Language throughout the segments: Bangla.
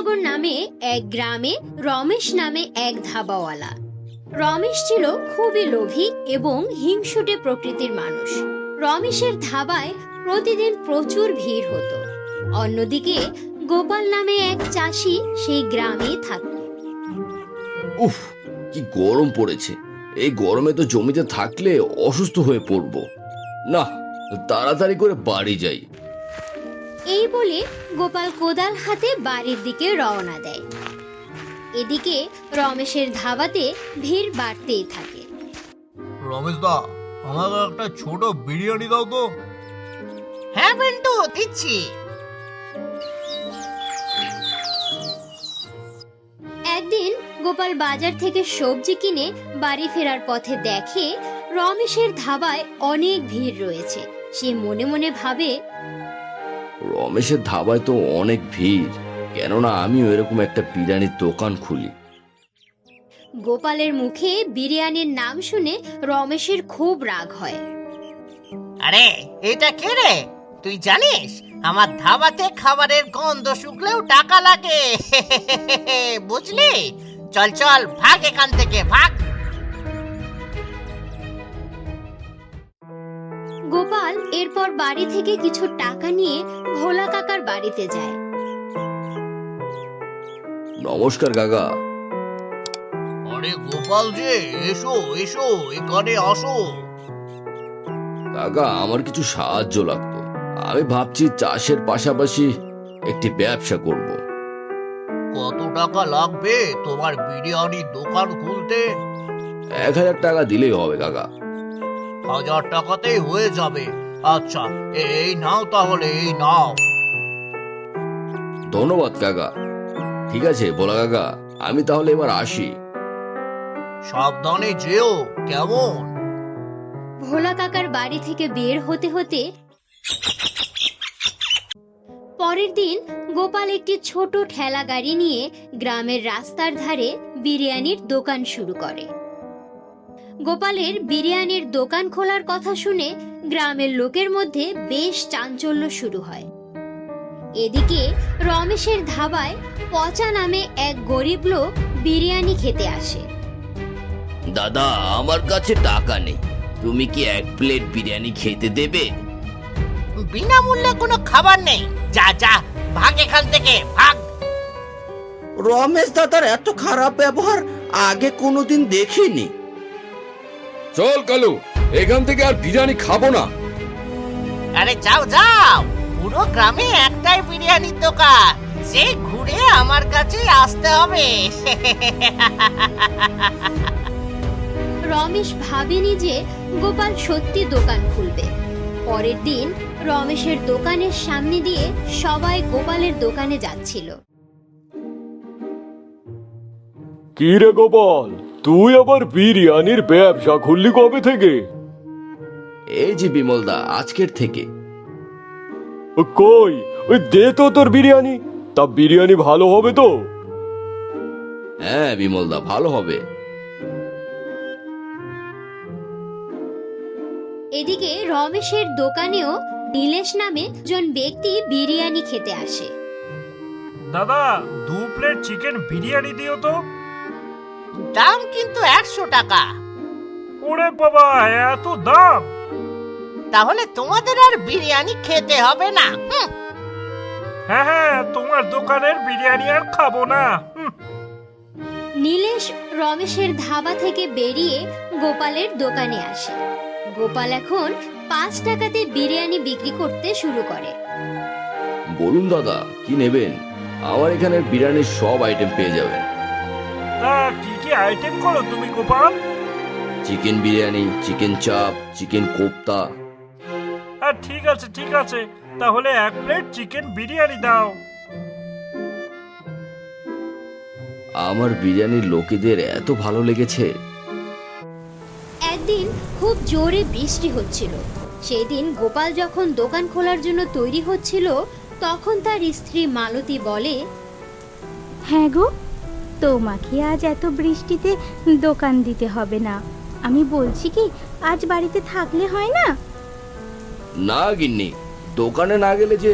কৃষ্ণনগর নামে এক গ্রামে রমেশ নামে এক ধাবাওয়ালা। রমেশ ছিল খুবই লোভী এবং হিংসুটে প্রকৃতির মানুষ। রমেশের ধাবায় প্রতিদিন প্রচুর ভিড় হতো। অন্যদিকে গোপাল নামে এক চাষি সেই গ্রামেই থাকত। উফ, কি গরম পড়েছে! এই গরমে তো জমিতে থাকলে অসুস্থ হয়ে পড়ব। না, তাড়াতাড়ি করে বাড়ি যাই। এই বলে গোপাল কোদাল হাতে বাড়ির দিকে রওনা দেয়। এদিকে রমেশের ধাবাতে ভিড় বাড়তেই থাকে। রমেশ দা, আমাকে একটা ছোট বিরিয়ানি দাও তো। হ্যাঁ বন্ধু, দিচ্ছি। একদিন গোপাল বাজার থেকে সবজি কিনে বাড়ি ফেরার পথে দেখে রমেশের ধাবায় অনেক ভিড় রয়েছে। সে মনে মনে ভাবে, রমেশের ধাবায় তো অনেক ভিড়, কেননা আমিও এরকম একটা বিরিয়ানির দোকান খুলি। গোপালের মুখে বিরিয়ানির নাম শুনে রমেশের খুব রাগ হয়। আরে এটা কে রে? তুই জানিস আমার ধাবাতে খাবারের গন্ধ শুকলেও টাকা লাগে। বুঝলি? চল চল, ভাগ এখান থেকে, ভাগ। গোপাল এরপর বাড়ি থেকে কিছু টাকা নিয়ে ভোলা কাকার বাড়িতে যায়। নমস্কার কাকা। আরে গোপাল যে, এসো এসো, এখানে আসো। কাকা, আমার কিছু সাহায্য লাগতো। আমি ভাবছি চাষের পাশাপাশি একটি ব্যবসা করব। কত টাকা লাগবে তোমার বিরিয়ানির দোকান খুলতে? 1000 টাকা দিলেই হবে কাকা। 1000 টাকাতেই হয়ে যাবে। আচ্ছা, এই নাও তাহলে, এই নাও। ধন্যবাদ কাকা। ঠিক আছে ভোলা কাকা, আমি তাহলে এবার আসি। সাবধানে যেও, কেমন? ভোলা কাকার বাড়ি থেকে বের হতে হতে পরের দিন গোপাল একটি ছোট ঠেলা গাড়ি নিয়ে গ্রামের রাস্তার ধারে বিরিয়ানির দোকান শুরু করে। গোপালের বিরিয়ানির দোকান খোলার কথা শুনে গ্রামের লোকের মধ্যে বেশ চাঞ্চল্য শুরু হয়। এদিকে রমেশের ধাবায় পচা নামে এক গরিব লোক বিরিয়ানি খেতে আসে। দাদা, আমার কাছে টাকা নেই, তুমি কি 1 প্লেট বিরিয়ানি খেতে দেবে? বিনামূল্যে কোনো খাবার নেই। যা যা, ভাগ এখান থেকে, ভাগ। রমেশ দাদার এত খারাপ ব্যবহার আগে কোনোদিন দেখিনি। চল কালু, এখান থেকে আর বিরিয়ানি খাবো না। আরে যাও যাও, পুরো গ্রামে একটাই বিরিয়ানির দোকান, সে ঘুরে আমার কাছে আসতে হবে। রমেশ ভাবেনি যে গোপাল সত্যি দোকান খুলবে। পরের দিন রমেশের দোকানের সামনে দিয়ে সবাই গোপালের দোকানে যাচ্ছিল। কি রে গোপাল, তুই আবার বিরিয়ানির ব্যবসা খুললি কবে থেকে? এই যে বিমলদা, আজকের থেকে। কই, ওই দে তো তোর বিরিয়ানি। তা বিরিয়ানি ভালো হবে তো? হ্যাঁ বিমলদা, ভালো হবে। এদিকে রমেশের দোকানেও নীলেশ নামে একজন ব্যক্তি বিরিয়ানি খেতে আসে। দাদা, 2 প্লেট চিকেন বিরিয়ানি দিও তো। দাম কিন্তু 100 টাকা। ওরে বাবা, এত দাম! তাহলে তোমাদের আর বিরিয়ানি খেতে হবে না। হ্যাঁ হ্যাঁ, তোমার দোকানের বিরিয়ানি আর খাবো না। নীলেশ রমেশের ধাবা থেকে বেরিয়ে গোপালের দোকানে আসে। গোপাল এখন 5 টাকাতে বিরিয়ানি বিক্রি করতে শুরু করে। বলুন দাদা, কি নেবেন? আমার এখানে বিরিয়ানির সব আইটেম পেয়ে যাবেন। তা কি কি আইটেম করো তুমি গোপাল? চিকেন বিরিয়ানি, চিকেন চাপ, চিকেন কোপ্তা। আর ঠিক আছে ঠিক আছে, তাহলে 1 প্লেট চিকেন বিরিয়ানি দাও। আমার বিরিয়ানির লোকেদের এত ভালো লেগেছে। একদিন খুব জোরে বৃষ্টি হচ্ছিল। সেই দিন গোপাল যখন দোকান খোলার জন্য তৈরি হচ্ছিল, তখন তার স্ত্রী মালতী বলে, হ্যাঁ গো, তোমাকে আজ এত বৃষ্টিতে দোকান দিতে হবে না। আমি বলছি কি, আজ বাড়িতে থাকলে হয় না? না গিন্নি, দোকানে না গেলে যে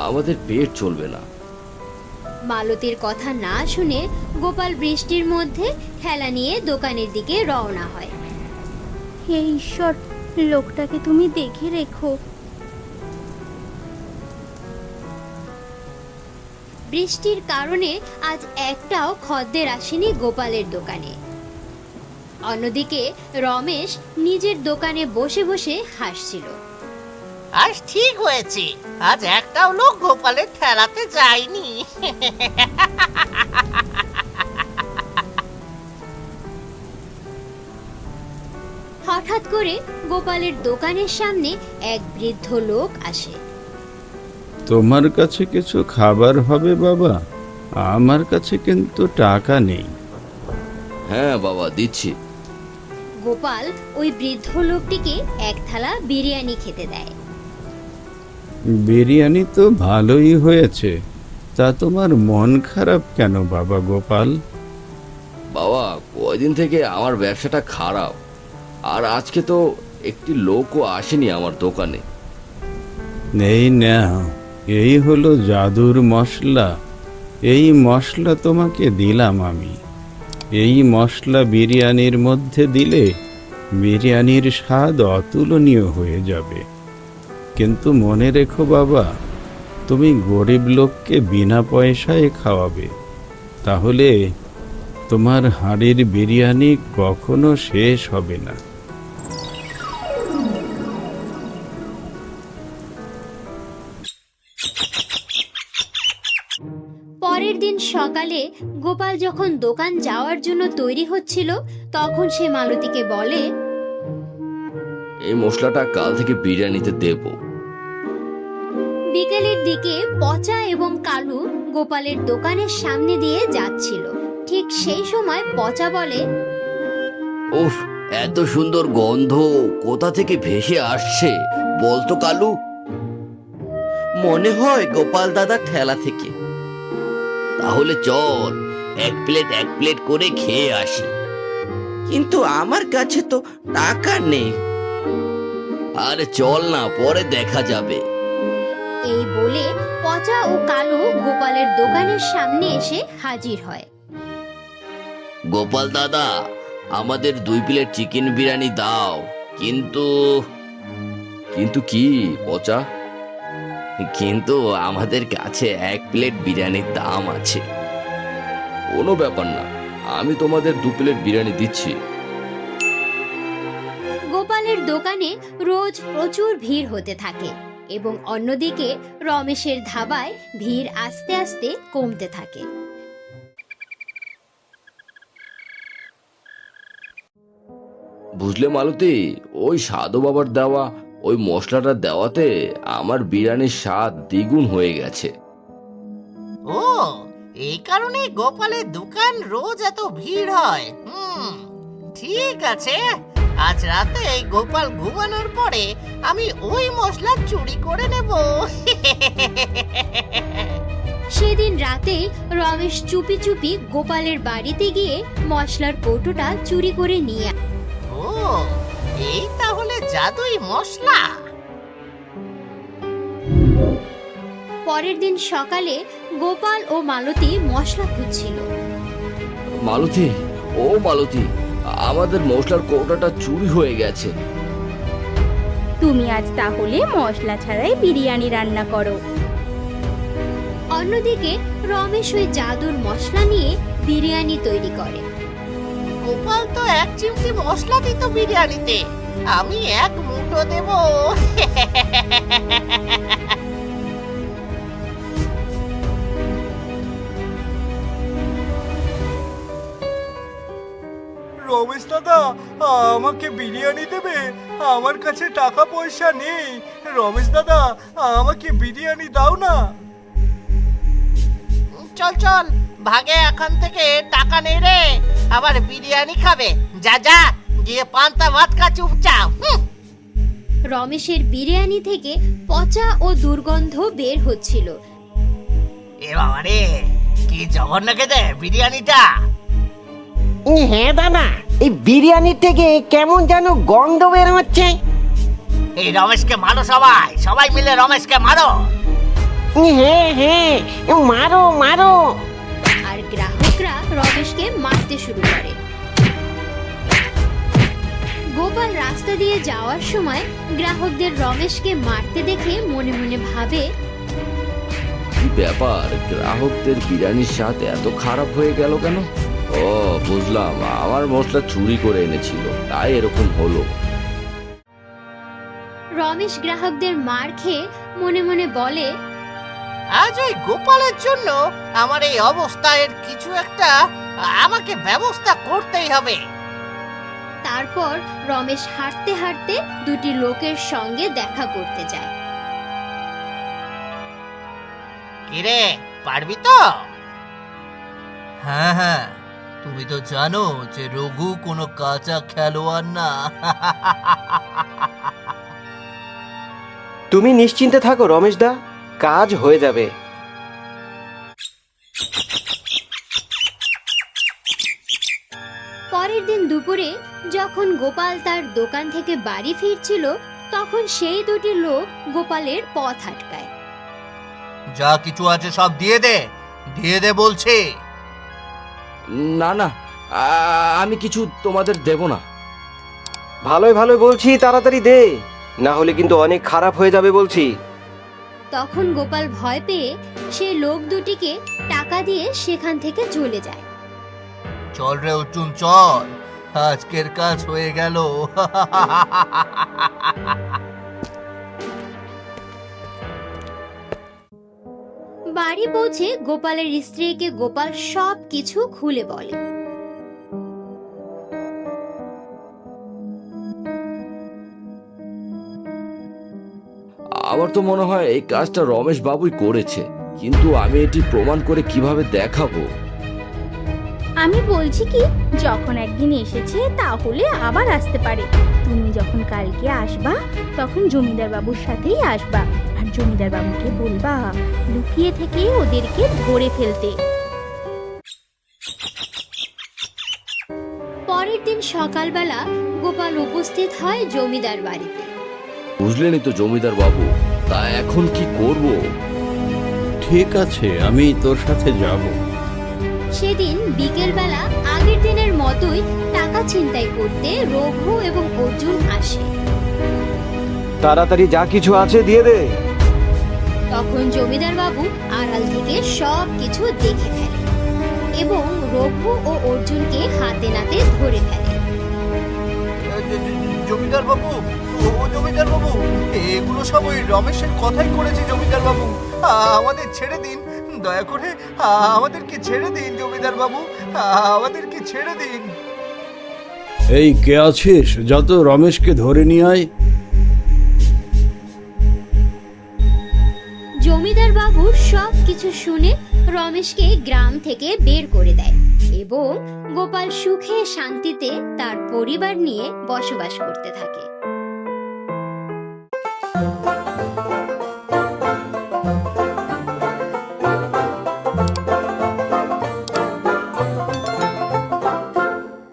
আমাদের পেট চলবে না। মালতীর কথা না শুনে গোপাল বৃষ্টির মধ্যে ঠেলা নিয়ে দোকানের দিকে রওনা হয়। হে ঈশ্বর, লোকটাকে তুমি দেখে রেখো। বৃষ্টির কারণে আজ একটাও খদ্দের আসেনি গোপালের দোকানে। অন্যদিকে রমেশ নিজের দোকানে বসে বসে হাসছিল। আজ ঠিক হয়েছে, আজ একটাও লোক গোপালের ঠেলাতে যায়নি। হঠাৎ করে গোপালের দোকানের সামনে এক বৃদ্ধ লোক আসে। তোমার কাছে কিছু খাবার হবে বাবা? আমার কাছে কিন্তু টাকা নেই। হ্যাঁ বাবা, দিচ্ছি। গোপাল ওই বৃদ্ধ লোকটিকে এক থালা বিরিয়ানি খেতে দেয়। বিরিয়ানি তো ভালোই হয়েছে, তা তোমার মন খারাপ কেন বাবা গোপাল? বাবা, কয়দিন থেকে আমার ব্যবসাটা খারাপ, আর আজকে তো একটি লোকও আসেনি আমার দোকানে। এই নাও, এই হলো জাদুর মশলা। এই মশলা তোমাকে দিলাম আমি। এই মশলা বিরিয়ানির মধ্যে দিলে বিরিয়ানির স্বাদ অতুলনীয় হয়ে যাবে। কিন্তু মনে রেখো বাবা, তুমি গরিব লোককে বিনা পয়সায় খাওয়াবে, তাহলে তোমার হাঁড়ির বিরিয়ানি কখনো শেষ হবে না। পরের দিন সকালে গোপাল যখন দোকান যাওয়ার জন্য তৈরি হচ্ছিল, তখন সে মালতীকে বলে, এই মশলাটা কাল থেকে বিরিয়ানিতে দেব। বিকেলের দিকে পচা এবং কালু গোপালের দোকানের সামনে দিয়ে যাচ্ছিল। ঠিক সেই সময় পচা বলে, উফ, এত সুন্দর গন্ধ কোথা থেকে ভেসে আসছে বলতো কালু? মনে হয় গোপাল দাদার ঠেলা থেকে। তাহলে চল এক প্লেট করে খেয়ে আসি। কিন্তু আমার কাছে তো টাকা নেই। আরে চল না, পরে দেখা যাবে। এই বলে পচা ও কালু গোপালের দোকানের সামনে এসে হাজির হয়। গোপাল দাদা, আমাদের 2 প্লেট চিকেন বিরিয়ানি দাও। কিন্তু কিন্তু কি পচা? কিন্তু আমাদের কাছে 1 প্লেট বিরিয়ানির দাম আছে। কোনো ব্যাপার না, আমি তোমাদের 2 প্লেট বিরিয়ানি দিচ্ছি। গোপালের দোকানে রোজ প্রচুর ভিড় হতে থাকে এবং অন্যদিকে রমেশের ধাবায় ভিড় আস্তে আস্তে কমতে থাকে। বুঝলে মালতী, ওই সাধু বাবার দেওয়া ওই মশলাটা দেওয়াতে আমার বিরিয়ানির স্বাদ দ্বিগুণ হয়ে গেছে। ও, এই কারণে গোপালের দোকান রোজ এত ভিড় হয়। ঠিক আছে, আজ রাতে এই গোপাল ঘুমানোর পরে আমি ওই মশলা চুরি করে নেব। সেদিন রাতে রমেশ চুপি চুপি গোপালের বাড়িতে গিয়ে মশলার কৌটোটা চুরি করে নিয়ে আসে। ও, এই তাহলে জাদুই মশলা। পরের দিন সকালে গোপাল ও মালতী মশলা খুঁজছিল। মালতী, ও মালতী, আমাদের মশলার কৌটাটা চুরি হয়ে গেছে। তুমি আজ তাহলে মশলা ছাড়াই বিরিয়ানি রান্না করো। অন্যদিকে রমেশ ওই জাদুর মশলা নিয়ে বিরিয়ানি তৈরি করে। গোপাল তো 1 চিমটি মশলা দিত বিরিয়ানিতে, আমি 1 মুঠো দেব। রমেশ দাদা, আমাকে বিরিয়ানি দেবে? আমার কাছে টাকা পয়সা নেই। রমেশ দাদা, আমাকে বিরিয়ানি দাও না। চল চল, ভাগে এখান থেকে, টাকা নেই রে, আবার বিরিয়ানি খাবে। যা যা, গিয়ে পান্তা ভাত খা চুপচাপ। রমেশের বিরিয়ানি থেকে পচা ও দুর্গন্ধ বের হচ্ছিল। এ বাবা রে, কি জঘন্য খেতে বিরিয়ানিটা। হ্যাঁ দাদা, এই বিরিয়ানি থেকে কেমন যেন গন্ধ বের হচ্ছে। এই রমেশকে মারো, সবাই সবাই মিলে রমেশকে মারো। হ্যাঁ হ্যাঁ, মারো মারো। আর গ্রাহকরা রমেশকে মারতে শুরু করে। গোপাল রাস্তা দিয়ে যাওয়ার সময় গ্রাহকদের রমেশকে মারতে দেখে মনে মনে ভাবে, কি ব্যাপার, গ্রাহকদের বিরিয়ানির স্বাদ এত খারাপ হয়ে গেল কেন? ও বুঝলাম, আমার মশলা চুরি করে এনেছিল, তাই এরকম হলো। রমেশ গ্রাহকদের মার খেয়ে মনে মনে বলে, আজ ওই গোপালের জন্য আমার এই অবস্থা, এর কিছু একটা আমাকে ব্যবস্থা করতেই হবে। তারপর রমেশ হাঁটতে হাঁটতে দুটি লোকের সঙ্গে দেখা করতে যায়। কিরে, পারবি তো? হ্যাঁ হ্যাঁ, তুমি তো জানো যে রঘু কোনো কাঁচা খেলোয়াড় না। তুমি নিশ্চিন্তে থাকো রমেশ দা, কাজ হয়ে যাবে। পরের দিন দুপুরে যখন গোপাল তার দোকান থেকে বাড়ি ফিরছিল, তখন সেই দুটি লোক গোপালের পথ আটকায়। যা কিছু আছে সব দিয়ে দে, দিয়ে দে বলছি। না না, আমি কিছু তোমাদের দেব না। ভালোই ভালোই বলছি, তাড়াতাড়ি দে, না হলে কিন্তু অনেক খারাপ হয়ে যাবে বলছি। তখন গোপাল ভয় পেয়ে সেই লোক দুটিকে টাকা দিয়ে সেখান থেকে চলে যায়। চল রে অর্জুন চল, আজকের কাজ হয়ে গেল। বাড়ি পৌঁছে গোপালের স্ত্রীকে গোপাল সব কিছু খুলে বলে। আমার তো মনে হয় এই কাজটা রমেশ বাবুই করেছে, কিন্তু আমি এটি প্রমাণ করে কিভাবে দেখাবো? আমি বলছি কি, যখন একদিন এসেছে তাহলে আবার আসতে পারে। তুমি যখন কালকে আসবা তখন জমিদার বাবুর সাথেই আসবা, আর জমিদার বাবুকে বলবা লুকিয়ে থেকে ওদেরকে ধরে ফেলতে। পরের দিন সকালবেলা গোপাল উপস্থিত হয় জমিদার বাড়িতে। বুঝলেনই তো জমিদার বাবু, তা এখন কি করব? ঠিক আছে, আমি তোর সাথে যাব। সেদিন বিকেলবেলা আগের দিনের মতোই টাকা ছিনতাই করতে রঘু এবং অর্জুন আসে। তাড়াতাড়ি যা কিছু আছে দিয়ে দে। তখন জমিদার বাবু আড়াল থেকে সব কিছু দেখে ফেলে এবং রঘু ও অর্জুনকে হাতে নাতে ধরে ফেলে। জমিদার বাবু, ও জমিদার বাবু, এগুলো সব ওই রমেশের কথাই করেছে জমিদার বাবু। আমাদের ছেড়ে দিন, দয়া করে আমাদেরকে ছেড়ে দিন জমিদার বাবু, আমাদেরকে ছেড়ে দিন। এই কে আছিস, যত রমেশকে ধরে নিয়ে আয়। জমিদার বাবু সব কিছু শুনে রমেশকে গ্রাম থেকে বের করে দেয় এবং গোপাল সুখে শান্তিতে তার পরিবার নিয়ে বসবাস করতে থাকে।